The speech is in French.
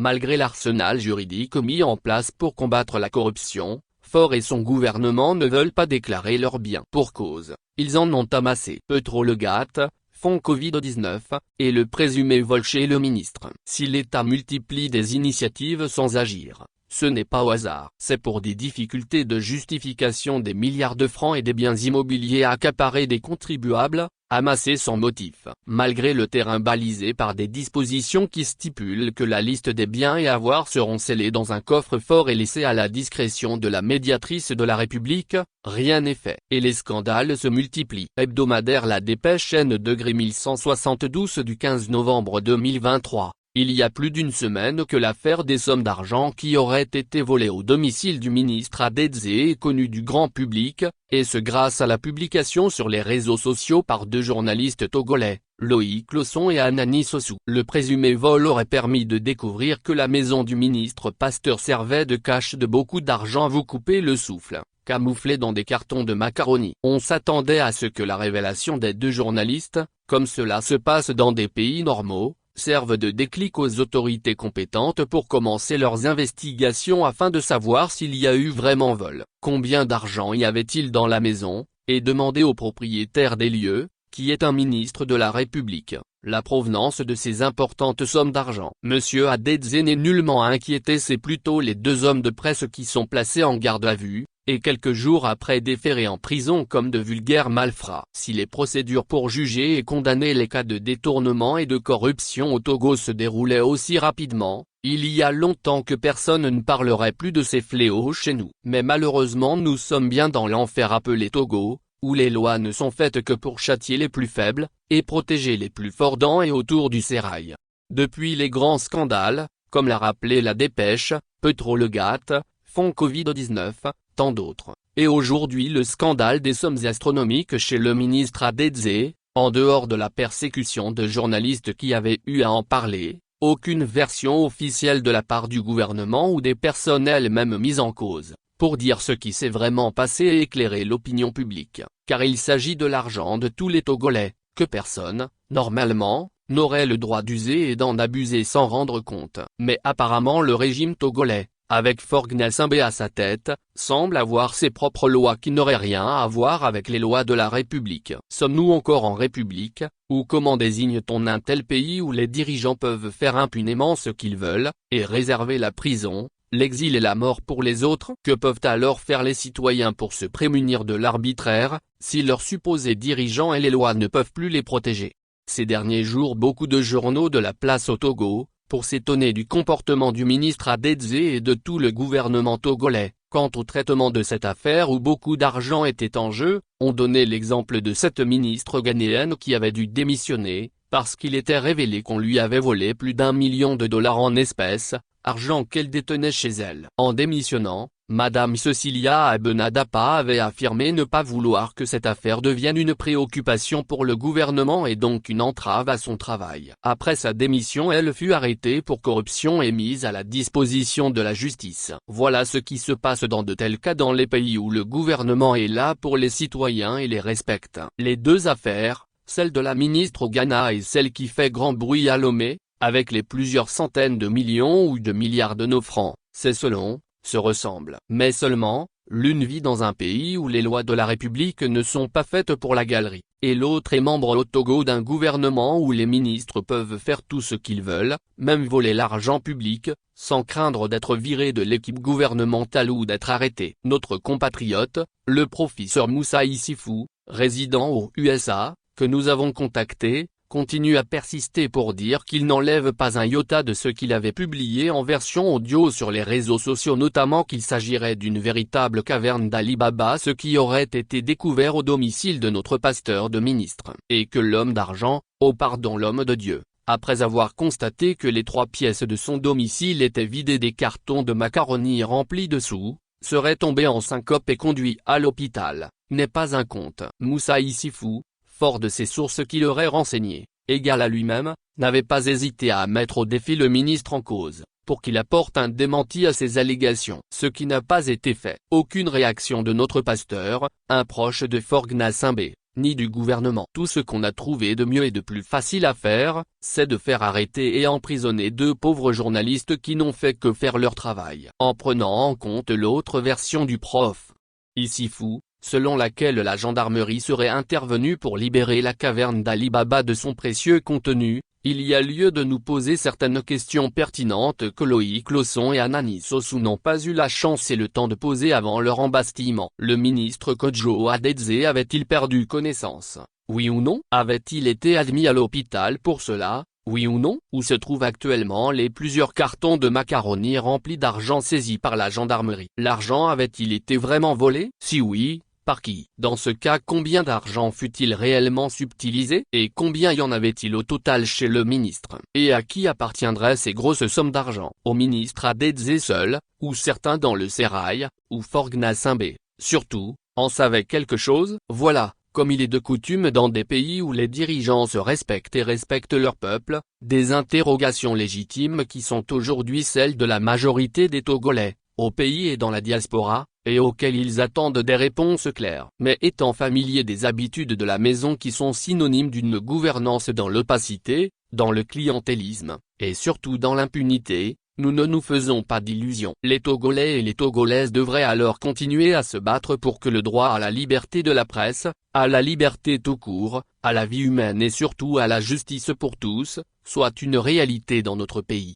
Malgré l'arsenal juridique mis en place pour combattre la corruption, Faure et son gouvernement ne veulent pas déclarer leurs biens pour cause. Ils en ont amassé. Petrolegat, fonds Covid-19, et le présumé vol chez le ministre. Si l'État multiplie des initiatives sans agir, ce n'est pas au hasard. C'est pour des difficultés de justification des milliards de francs et des biens immobiliers accaparés des contribuables, amassés sans motif. Malgré le terrain balisé par des dispositions qui stipulent que la liste des biens et avoirs seront scellés dans un coffre-fort et laissés à la discrétion de la médiatrice de la République, rien n'est fait. Et les scandales se multiplient. Hebdomadaire La Dépêche N-degré 1172 du 15 novembre 2023. Il y a plus d'une semaine que l'affaire des sommes d'argent qui auraient été volées au domicile du ministre Adedze est connue du grand public, et ce grâce à la publication sur les réseaux sociaux par deux journalistes togolais, Loïc Losson et Anani Sossou. Le présumé vol aurait permis de découvrir que la maison du ministre Pasteur servait de cache de beaucoup d'argent. Vous coupez le souffle, camouflé dans des cartons de macaroni. On s'attendait à ce que la révélation des deux journalistes, comme cela se passe dans des pays normaux, servent de déclic aux autorités compétentes pour commencer leurs investigations afin de savoir s'il y a eu vraiment vol, combien d'argent y avait-il dans la maison, et demander au propriétaire des lieux, qui est un ministre de la République, la provenance de ces importantes sommes d'argent. Monsieur Adedze n'est nullement inquiété, c'est plutôt les deux hommes de presse qui sont placés en garde à vue, et quelques jours après déférés en prison comme de vulgaires malfrats. Si les procédures pour juger et condamner les cas de détournement et de corruption au Togo se déroulaient aussi rapidement, il y a longtemps que personne ne parlerait plus de ces fléaux chez nous. Mais malheureusement nous sommes bien dans l'enfer appelé Togo, où les lois ne sont faites que pour châtier les plus faibles, et protéger les plus forts dans et autour du sérail. Depuis les grands scandales, comme l'a rappelé La Dépêche, Petrolegat, fonds Covid-19, tant d'autres, et aujourd'hui le scandale des sommes astronomiques chez le ministre Adedze, en dehors de la persécution de journalistes qui avaient eu à en parler, aucune version officielle de la part du gouvernement ou des personnes elles-mêmes mises en cause, pour dire ce qui s'est vraiment passé et éclairer l'opinion publique, car il s'agit de l'argent de tous les Togolais, que personne, normalement, n'aurait le droit d'user et d'en abuser sans rendre compte. Mais apparemment le régime togolais, avec Faure Gnassingbé à sa tête, semble avoir ses propres lois qui n'auraient rien à voir avec les lois de la République. Sommes-nous encore en République, ou comment désigne-t-on un tel pays où les dirigeants peuvent faire impunément ce qu'ils veulent, et réserver la prison, l'exil et la mort pour les autres? Que peuvent alors faire les citoyens pour se prémunir de l'arbitraire, si leurs supposés dirigeants et les lois ne peuvent plus les protéger? Ces derniers jours beaucoup de journaux de la place au Togo, pour s'étonner du comportement du ministre Adedze et de tout le gouvernement togolais, quant au traitement de cette affaire où beaucoup d'argent était en jeu, ont donné l'exemple de cette ministre ghanéenne qui avait dû démissionner, parce qu'il était révélé qu'on lui avait volé plus d'1 million de dollars en espèces, argent qu'elle détenait chez elle. En démissionnant, Madame Cecilia Abenadapa avait affirmé ne pas vouloir que cette affaire devienne une préoccupation pour le gouvernement et donc une entrave à son travail. Après sa démission, elle fut arrêtée pour corruption et mise à la disposition de la justice. Voilà ce qui se passe dans de tels cas dans les pays où le gouvernement est là pour les citoyens et les respecte. Les deux affaires, celle de la ministre au Ghana et celle qui fait grand bruit à Lomé, avec les plusieurs centaines de millions ou de milliards de nos francs, c'est selon, se ressemblent. Mais seulement, l'une vit dans un pays où les lois de la République ne sont pas faites pour la galerie, et l'autre est membre au Togo d'un gouvernement où les ministres peuvent faire tout ce qu'ils veulent, même voler l'argent public, sans craindre d'être virés de l'équipe gouvernementale ou d'être arrêtés. Notre compatriote, le professeur Moussa Issifou, résident aux USA, que nous avons contacté, continue à persister pour dire qu'il n'enlève pas un iota de ce qu'il avait publié en version audio sur les réseaux sociaux, notamment qu'il s'agirait d'une véritable caverne d'Ali Baba, ce qui aurait été découvert au domicile de notre pasteur de ministre, et que l'homme d'argent, l'homme de Dieu, après avoir constaté que les 3 pièces de son domicile étaient vidées des cartons de macaroni remplis de sous, serait tombé en syncope et conduit à l'hôpital, n'est pas un conte. Moussa Issifou, fort de ses sources qui l'auraient renseigné, égal à lui-même, n'avait pas hésité à mettre au défi le ministre en cause, pour qu'il apporte un démenti à ces allégations. Ce qui n'a pas été fait. Aucune réaction de notre pasteur, un proche de Faure Gnassingbé, ni du gouvernement. Tout ce qu'on a trouvé de mieux et de plus facile à faire, c'est de faire arrêter et emprisonner 2 pauvres journalistes qui n'ont fait que faire leur travail. En prenant en compte l'autre version du prof Issoufou, selon laquelle la gendarmerie serait intervenue pour libérer la caverne d'Ali Baba de son précieux contenu, il y a lieu de nous poser certaines questions pertinentes que Loïc Lawson et Anani Sossou n'ont pas eu la chance et le temps de poser avant leur embastillement. Le ministre Kojo Adedze avait-il perdu connaissance? Oui ou non? Avait-il été admis à l'hôpital pour cela? Oui ou non? Où se trouvent actuellement les plusieurs cartons de macaroni remplis d'argent saisis par la gendarmerie? L'argent avait-il été vraiment volé? Si oui, par qui? Dans ce cas, combien d'argent fut-il réellement subtilisé? Et combien y en avait-il au total chez le ministre? Et à qui appartiendraient ces grosses sommes d'argent? Au ministre Adedze seul, ou certains dans le sérail, ou Forgna Simbé? Surtout, en savait quelque chose? Voilà, comme il est de coutume dans des pays où les dirigeants se respectent et respectent leur peuple, des interrogations légitimes qui sont aujourd'hui celles de la majorité des Togolais, au pays et dans la diaspora, et auxquelles ils attendent des réponses claires. Mais étant familiers des habitudes de la maison qui sont synonymes d'une gouvernance dans l'opacité, dans le clientélisme, et surtout dans l'impunité, nous ne nous faisons pas d'illusions. Les Togolais et les Togolaises devraient alors continuer à se battre pour que le droit à la liberté de la presse, à la liberté tout court, à la vie humaine et surtout à la justice pour tous, soit une réalité dans notre pays.